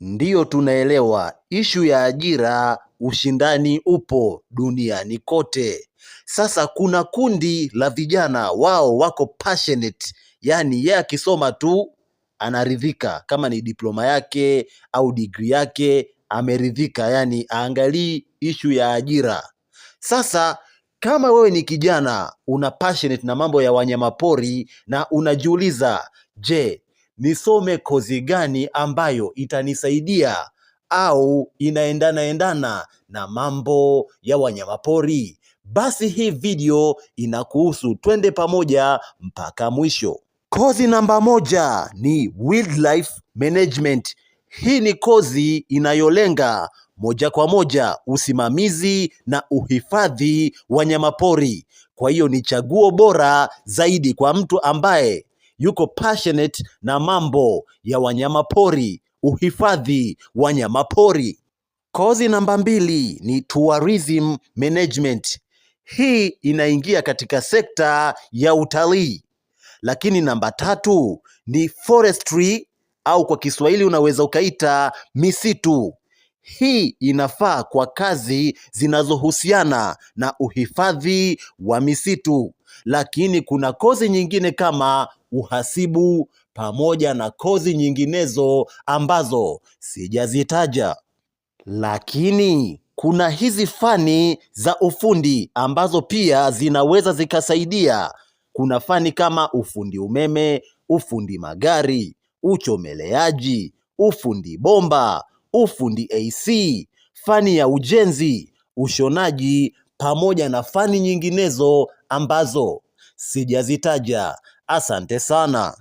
Ndiyo, tunaelewa ishu ya ajira, ushindani upo duniani kote. Sasa kuna kundi la vijana, wao wako passionate, yani yeye akisoma tu anaridhika, kama ni diploma yake au degree yake ameridhika, yani aangalii ishu ya ajira. Sasa kama wewe ni kijana una passionate na mambo ya wanyamapori na unajiuliza, je, nisome kozi gani ambayo itanisaidia au inaendana na mambo ya wanyamapori? Basi hii video inakuhusu, twende pamoja mpaka mwisho. Kozi namba 1 ni Wildlife Management. Hii ni kozi inayolenga moja kwa moja usimamizi na uhifadhi wanyamapori. Kwa hiyo ni chaguo bora zaidi kwa mtu ambaye yuko passionate na mambo ya wanyamapori, uhifadhi wanyamapori. Kozi namba 2 ni Tourism Management. Hii inaingia katika sekta ya utalii. Lakini namba 3 ni Forestry, au kwa Kiswahili unaweza ukaita misitu. Hii inafaa kwa kazi zinazohusiana na uhifadhi wa misitu. Lakini kuna kozi nyingine kama uhasibu pamoja na kozi nyinginezo ambazo sijazitaja. Lakini kuna hizi fani za ufundi ambazo pia zinaweza zikasaidia. Kuna fani kama ufundi umeme, ufundi magari, uchomeleaji, ufundi bomba, ufundi AC, fani ya ujenzi, ushonaji pamoja na fani nyinginezo ambazo sijazitaja. Asante sana.